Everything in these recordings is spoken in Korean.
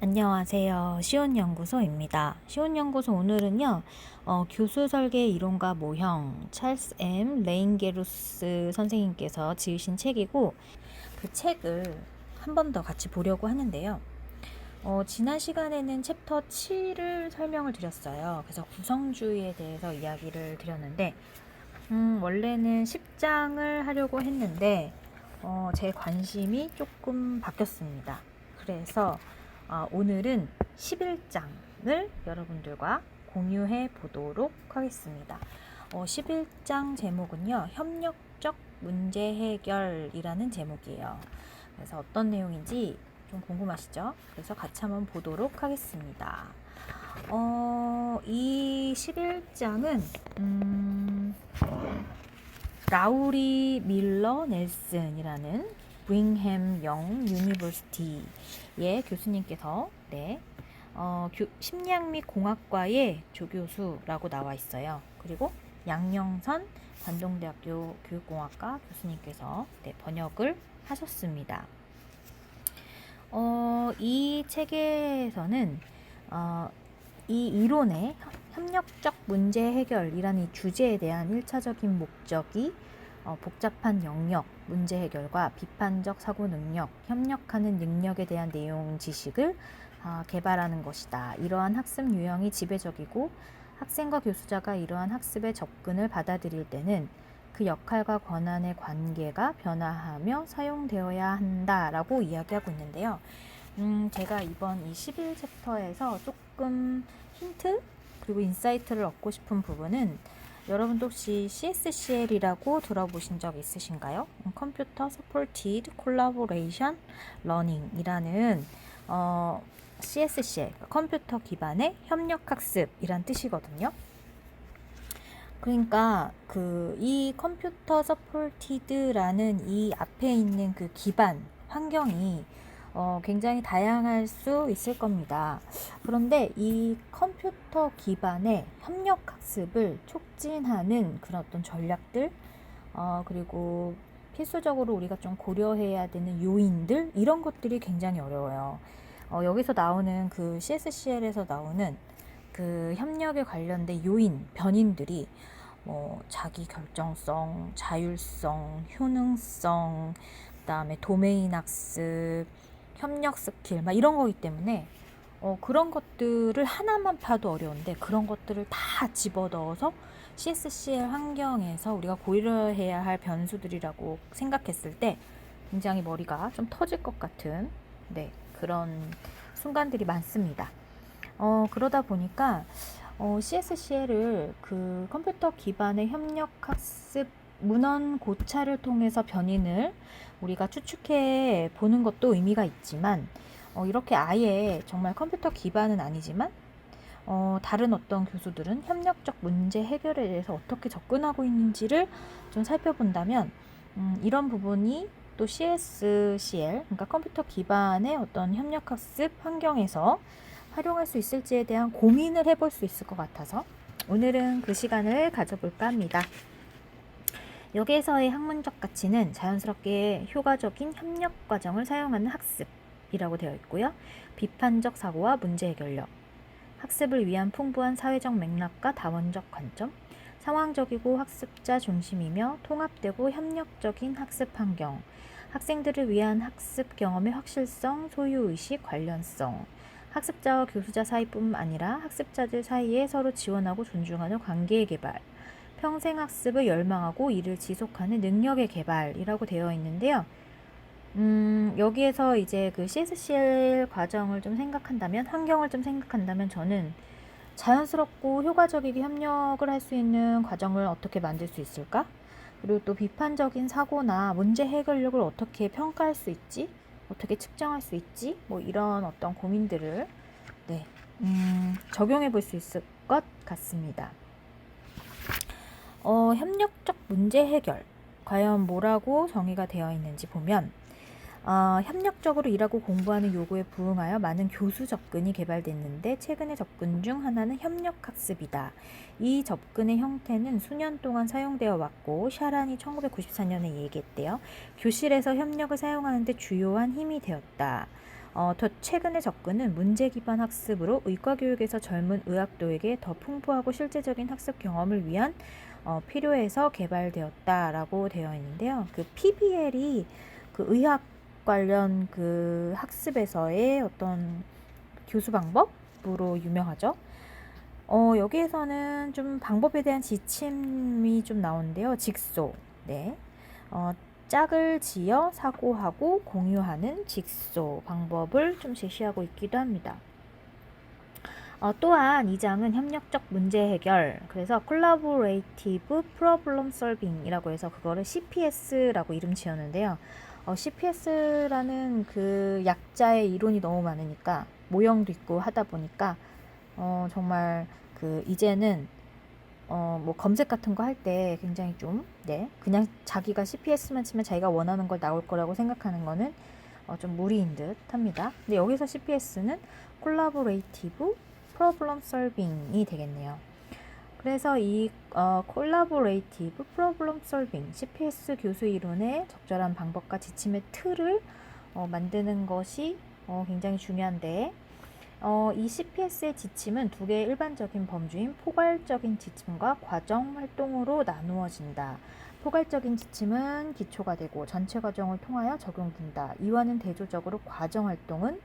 안녕하세요. 시온연구소입니다. 시온연구소 오늘은요, 교수 설계 이론과 모형 찰스 M. 레인게루스 선생님께서 지으신 책이고, 그 책을 한 번 더 같이 보려고 하는데요. 지난 시간에는 챕터 7을 설명을 드렸어요. 그래서 구성주의에 대해서 이야기를 드렸는데, 원래는 10장을 하려고 했는데, 제 관심이 조금 바뀌었습니다. 그래서 오늘은 11장을 여러분들과 공유해 보도록 하겠습니다. 11장 제목은요, 협력적 문제 해결이라는 제목이에요. 그래서 어떤 내용인지 좀 궁금하시죠? 그래서 같이 한번 보도록 하겠습니다. 이 11장은 라우리 밀러 넬슨이라는 빙햄 영 유니버시티의 교수님께서 심리학 및 공학과의 조교수라고 나와 있어요. 그리고 양영선 관동대학교 교육공학과 교수님께서 번역을 하셨습니다. 이 책에서는 이 이론의 협력적 문제 해결이라는 이 주제에 대한 1차적인 목적이 복잡한 영역, 문제 해결과 비판적 사고 능력, 협력하는 능력에 대한 내용 지식을 개발하는 것이다. 이러한 학습 유형이 지배적이고 학생과 교수자가 이러한 학습의 접근을 받아들일 때는 그 역할과 권한의 관계가 변화하며 사용되어야 한다라고 이야기하고 있는데요. 제가 이번 이 11챕터에서 조금 힌트 그리고 인사이트를 얻고 싶은 부분은 여러분도 혹시 CSCL이라고 들어보신 적 있으신가요? 컴퓨터 서포티드 콜라보레이션 러닝이라는 CSCL, 컴퓨터 기반의 협력학습이란 뜻이거든요. 그러니까 이 컴퓨터 서포티드라는 이 앞에 있는 그 기반 환경이 굉장히 다양할 수 있을 겁니다. 그런데 이 컴퓨터 기반의 협력학습을 촉진하는 그런 어떤 전략들, 그리고 필수적으로 우리가 좀 고려해야 되는 요인들, 이런 것들이 굉장히 어려워요. 여기서 나오는 그 CSCL에서 나오는 그 협력에 관련된 요인, 변인들이 자기 결정성, 자율성, 효능성, 그다음에 도메인 학습, 협력 스킬 막 이런 거기 때문에 그런 것들을 하나만 봐도 어려운데 그런 것들을 다 집어넣어서 CSCL 환경에서 우리가 고려해야 할 변수들이라고 생각했을 때 굉장히 머리가 좀 터질 것 같은 그런 순간들이 많습니다. 그러다 보니까 CSCL을 그 컴퓨터 기반의 협력학습 문헌 고찰을 통해서 변인을 우리가 추측해 보는 것도 의미가 있지만 이렇게 아예 정말 컴퓨터 기반은 아니지만 다른 어떤 교수들은 협력적 문제 해결에 대해서 어떻게 접근하고 있는지를 좀 살펴본다면 이런 부분이 또 CSCL, 그러니까 컴퓨터 기반의 어떤 협력학습 환경에서 활용할 수 있을지에 대한 고민을 해볼 수 있을 것 같아서 오늘은 그 시간을 가져볼까 합니다. 여기에서의 학문적 가치는 자연스럽게 효과적인 협력 과정을 사용하는 학습이라고 되어 있고요. 비판적 사고와 문제 해결력, 학습을 위한 풍부한 사회적 맥락과 다원적 관점, 상황적이고 학습자 중심이며 통합되고 협력적인 학습 환경, 학생들을 위한 학습 경험의 확실성, 소유의식, 관련성, 학습자와 교수자 사이뿐만 아니라 학습자들 사이에 서로 지원하고 존중하는 관계의 개발, 평생 학습을 열망하고 이를 지속하는 능력의 개발이라고 되어 있는데요. 여기에서 이제 그 CSCL 과정을 좀 생각한다면, 환경을 좀 생각한다면 저는 자연스럽고 효과적이게 협력을 할 수 있는 과정을 어떻게 만들 수 있을까? 그리고 또 비판적인 사고나 문제 해결력을 어떻게 평가할 수 있지? 어떻게 측정할 수 있지? 뭐 이런 어떤 고민들을 적용해 볼 수 있을 것 같습니다. 협력적 문제 해결 과연 뭐라고 정의가 되어 있는지 보면 협력적으로 일하고 공부하는 요구에 부응하여 많은 교수 접근이 개발됐는데 최근의 접근 중 하나는 협력학습이다. 이 접근의 형태는 수년 동안 사용되어 왔고 샤란이 1994년에 얘기했대요. 교실에서 협력을 사용하는 데 주요한 힘이 되었다. 더 최근의 접근은 문제 기반 학습으로 의과 교육에서 젊은 의학도에게 더 풍부하고 실제적인 학습 경험을 위한 필요해서 개발되었다라고 되어 있는데요. 그 PBL이 그 의학 관련 그 학습에서의 어떤 교수 방법으로 유명하죠. 여기에서는 좀 방법에 대한 지침이 좀 나오는데요. 직소, 네. 짝을 지어 사고하고 공유하는 직소 방법을 좀 제시하고 있기도 합니다. 또한 이 장은 협력적 문제 해결, 그래서 Collaborative Problem Solving이라고 해서 그거를 CPS라고 이름 지었는데요. CPS라는 그 약자의 이론이 너무 많으니까 모형도 있고 하다 보니까 정말 그 이제는 뭐 검색 같은 거 할 때 굉장히 좀, 네, 그냥 자기가 CPS만 치면 자기가 원하는 걸 나올 거라고 생각하는 거는 좀 무리인 듯 합니다. 근데 여기서 CPS는 Collaborative Problem Solving이 되겠네요. 그래서 이 Collaborative Problem Solving, CPS 교수 이론의 적절한 방법과 지침의 틀을 만드는 것이 굉장히 중요한데, 이 CPS의 지침은 두 개의 일반적인 범주인 포괄적인 지침과 과정 활동으로 나누어진다. 포괄적인 지침은 기초가 되고 전체 과정을 통하여 적용된다. 이와는 대조적으로 과정 활동은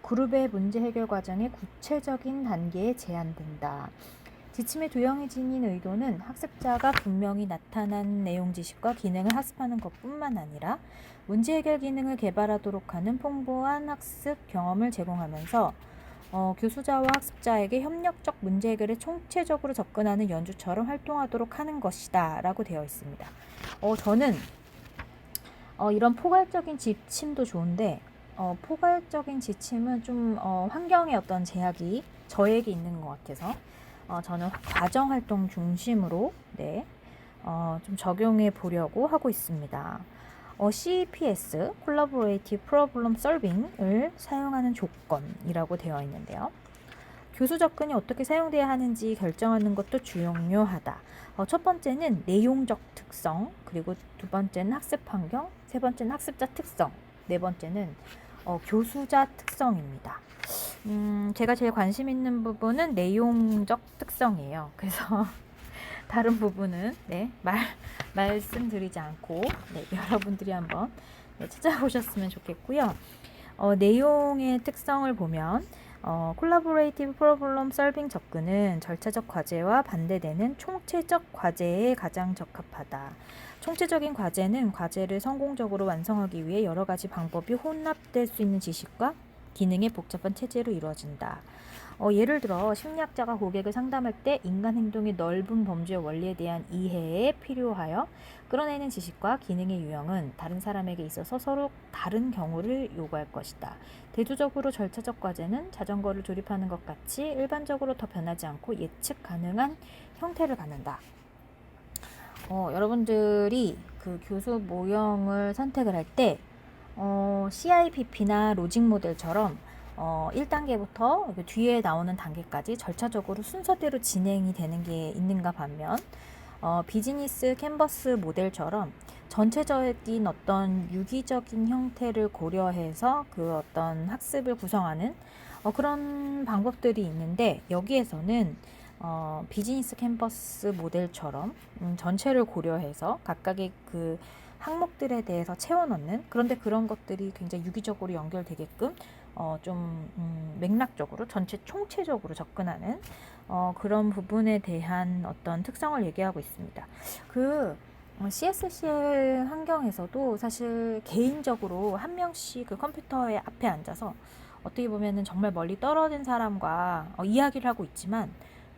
그룹의 문제 해결 과정의 구체적인 단계에 제한된다. 지침의 두형이 지닌 의도는 학습자가 분명히 나타난 내용 지식과 기능을 학습하는 것뿐만 아니라 문제 해결 기능을 개발하도록 하는 풍부한 학습 경험을 제공하면서 교수자와 학습자에게 협력적 문제 해결에 총체적으로 접근하는 연주처럼 활동하도록 하는 것이다 라고 되어 있습니다. 저는 이런 포괄적인 지침도 좋은데 포괄적인 지침은 좀 환경의 어떤 제약이 저에게 있는 것 같아서 저는 과정 활동 중심으로 네, 좀 적용해 보려고 하고 있습니다. CPS, Collaborative Problem Solving을 사용하는 조건이라고 되어 있는데요. 교수 접근이 어떻게 사용돼야 하는지 결정하는 것도 중요하다. 첫 번째는 내용적 특성, 그리고 두 번째는 학습 환경, 세 번째는 학습자 특성, 네 번째는 교수자 특성입니다. 제가 제일 관심 있는 부분은 내용적 특성이에요. 그래서 다른 부분은 네, 말씀드리지 않고 네, 여러분들이 한번 네, 찾아보셨으면 좋겠고요. 내용의 특성을 보면 콜라보레이티브 프로블럼 솔빙 접근은 절차적 과제와 반대되는 총체적 과제에 가장 적합하다. 총체적인 과제는 과제를 성공적으로 완성하기 위해 여러 가지 방법이 혼합될 수 있는 지식과 기능의 복잡한 체제로 이루어진다. 예를 들어 심리학자가 고객을 상담할 때 인간 행동의 넓은 범주의 원리에 대한 이해에 필요하여 끌어내는 지식과 기능의 유형은 다른 사람에게 있어서 서로 다른 경우를 요구할 것이다. 대조적으로 절차적 과제는 자전거를 조립하는 것 같이 일반적으로 더 변하지 않고 예측 가능한 형태를 갖는다. 여러분들이 그 교수 모형을 선택을 할 때 CIPP나 로직 모델처럼 1단계부터 뒤에 나오는 단계까지 절차적으로 순서대로 진행이 되는 게 있는가 반면 비즈니스 캔버스 모델처럼 전체적인 어떤 유기적인 형태를 고려해서 그 어떤 학습을 구성하는 그런 방법들이 있는데 여기에서는 비즈니스 캔버스 모델처럼 전체를 고려해서 각각의 그 항목들에 대해서 채워넣는, 그런데 그런 것들이 굉장히 유기적으로 연결되게끔 맥락적으로 전체 총체적으로 접근하는 그런 부분에 대한 어떤 특성을 얘기하고 있습니다. 그 CSCL 환경에서도 사실 개인적으로 한 명씩 그 컴퓨터의 앞에 앉아서 어떻게 보면은 정말 멀리 떨어진 사람과 이야기를 하고 있지만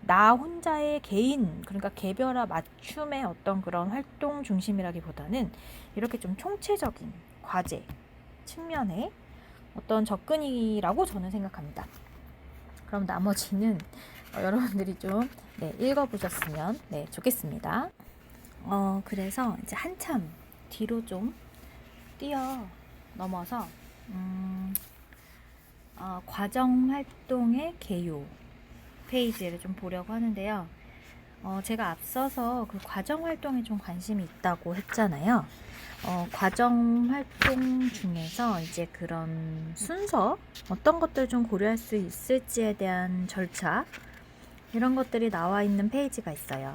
나 혼자의 개인, 그러니까 개별화 맞춤의 어떤 그런 활동 중심이라기보다는 이렇게 좀 총체적인 과제 측면의 어떤 접근이라고 저는 생각합니다. 그럼 나머지는 여러분들이 좀 읽어보셨으면 좋겠습니다. 그래서 이제 한참 뒤로 좀 뛰어 넘어서 과정 활동의 개요 페이지를 좀 보려고 하는데요. 제가 앞서서 그 과정 활동에 좀 관심이 있다고 했잖아요. 과정 활동 중에서 이제 그런 순서, 어떤 것들 좀 고려할 수 있을지에 대한 절차, 이런 것들이 나와 있는 페이지가 있어요.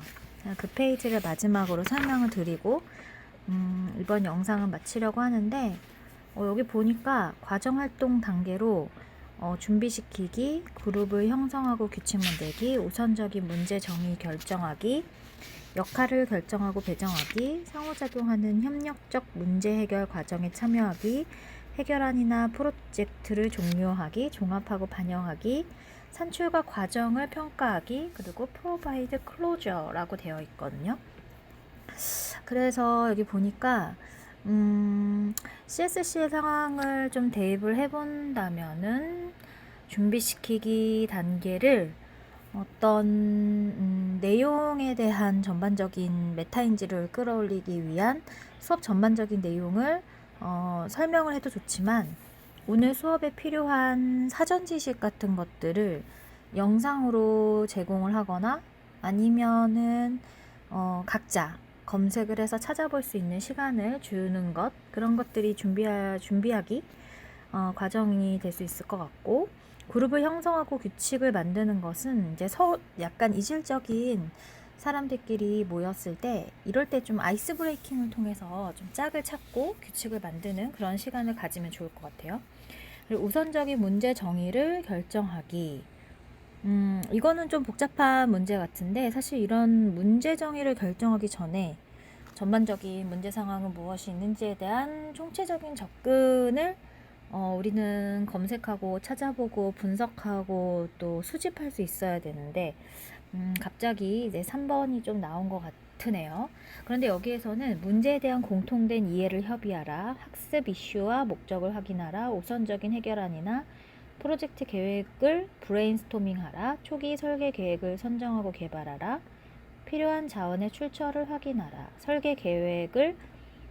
그 페이지를 마지막으로 설명을 드리고, 이번 영상은 마치려고 하는데, 여기 보니까 과정 활동 단계로 준비시키기, 그룹을 형성하고 규칙 만들기, 우선적인 문제 정의 결정하기, 역할을 결정하고 배정하기, 상호작용하는 협력적 문제 해결 과정에 참여하기, 해결안이나 프로젝트를 종료하기, 종합하고 반영하기, 산출과 과정을 평가하기, 그리고 provide closure라고 되어 있거든요. 그래서 여기 보니까 CSC의 상황을 좀 대입을 해본다면은 준비시키기 단계를 어떤 내용에 대한 전반적인 메타인지를 끌어올리기 위한 수업 전반적인 내용을 설명을 해도 좋지만, 오늘 수업에 필요한 사전 지식 같은 것들을 영상으로 제공을 하거나 아니면은 각자 검색을 해서 찾아볼 수 있는 시간을 주는 것, 그런 것들이 준비하기 과정이 될 수 있을 것 같고, 그룹을 형성하고 규칙을 만드는 것은 이제 약간 이질적인 사람들끼리 모였을 때, 이럴 때 좀 아이스 브레이킹을 통해서 좀 짝을 찾고 규칙을 만드는 그런 시간을 가지면 좋을 것 같아요. 그리고 우선적인 문제 정의를 결정하기. 이거는 좀 복잡한 문제 같은데, 사실 이런 문제 정의를 결정하기 전에 전반적인 문제 상황은 무엇이 있는지에 대한 총체적인 접근을 우리는 검색하고 찾아보고 분석하고 또 수집할 수 있어야 되는데, 갑자기 이제 3번이 좀 나온 것 같으네요. 그런데 여기에서는 문제에 대한 공통된 이해를 협의하라, 학습 이슈와 목적을 확인하라, 우선적인 해결안이나 프로젝트 계획을 브레인스토밍하라, 초기 설계 계획을 선정하고 개발하라, 필요한 자원의 출처를 확인하라, 설계 계획을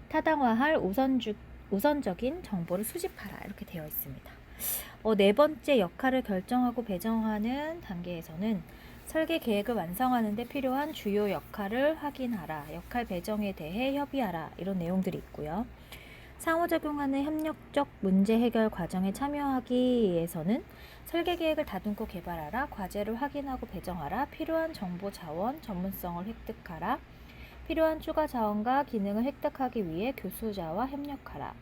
타당화할 우선적인 정보를 수집하라, 이렇게 되어 있습니다. 네 번째, 역할을 결정하고 배정하는 단계에서는 설계 계획을 완성하는 데 필요한 주요 역할을 확인하라, 역할 배정에 대해 협의하라, 이런 내용들이 있고요. 상호작용하는 협력적 문제 해결 과정에 참여하기 위해서는 설계 계획을 다듬고 개발하라, 과제를 확인하고 배정하라, 필요한 정보 자원, 전문성을 획득하라, 필요한 추가 자원과 기능을 획득하기 위해 교수자와 협력하라,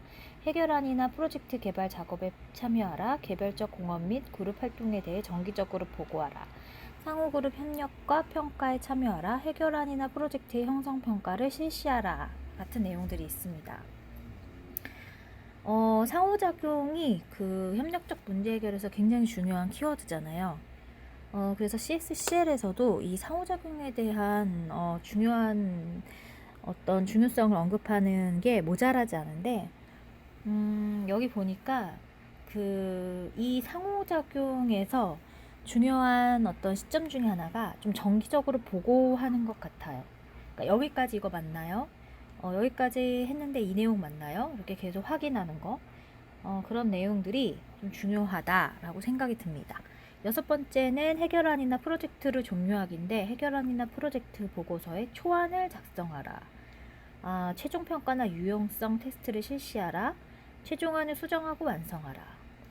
해결안이나 프로젝트 개발 작업에 참여하라, 개별적 공업 및 그룹 활동에 대해 정기적으로 보고하라, 상호그룹 협력과 평가에 참여하라, 해결안이나 프로젝트의 형성평가를 실시하라, 같은 내용들이 있습니다. 상호작용이 그 협력적 문제 해결에서 굉장히 중요한 키워드잖아요. 그래서 CSCL에서도 이 상호작용에 대한 중요한 어떤 중요성을 언급하는 게 모자라지 않은데, 여기 보니까 이 상호작용에서 중요한 어떤 시점 중에 하나가 좀 정기적으로 보고하는 것 같아요. 그러니까 여기까지 이거 맞나요? 여기까지 했는데 이 내용 맞나요? 이렇게 계속 확인하는 거, 그런 내용들이 좀 중요하다라고 생각이 듭니다. 여섯 번째는 해결안이나 프로젝트를 종료하기인데, 해결안이나 프로젝트 보고서에 초안을 작성하라, 최종평가나 유용성 테스트를 실시하라, 최종안을 수정하고 완성하라,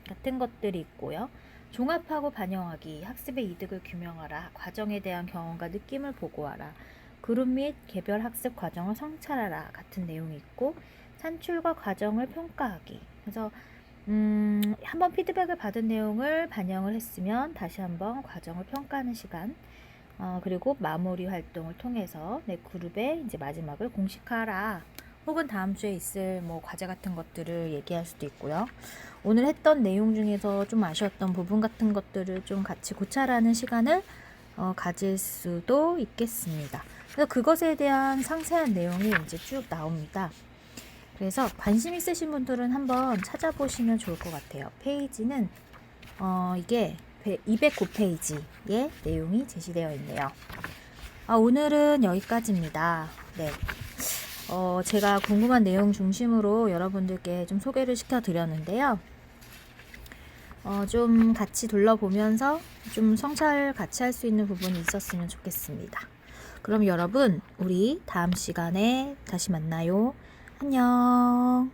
같은 것들이 있고요. 종합하고 반영하기, 학습의 이득을 규명하라, 과정에 대한 경험과 느낌을 보고하라, 그룹 및 개별 학습 과정을 성찰하라, 같은 내용이 있고, 산출과 과정을 평가하기. 그래서 한번 피드백을 받은 내용을 반영을 했으면 다시 한번 과정을 평가하는 시간, 그리고 마무리 활동을 통해서 내 그룹의 이제 마지막을 공식화하라, 혹은 다음 주에 있을 뭐 과제 같은 것들을 얘기할 수도 있고요. 오늘 했던 내용 중에서 좀 아쉬웠던 부분 같은 것들을 좀 같이 고찰하는 시간을 가질 수도 있겠습니다. 그래서 그것에 대한 상세한 내용이 이제 쭉 나옵니다. 그래서 관심 있으신 분들은 한번 찾아보시면 좋을 것 같아요. 페이지는 이게 209페이지의 내용이 제시되어 있네요. 오늘은 여기까지입니다. 네. 제가 궁금한 내용 중심으로 여러분들께 좀 소개를 시켜드렸는데요. 좀 같이 둘러보면서 좀 성찰 같이 할 수 있는 부분이 있었으면 좋겠습니다. 그럼 여러분, 우리 다음 시간에 다시 만나요. 안녕.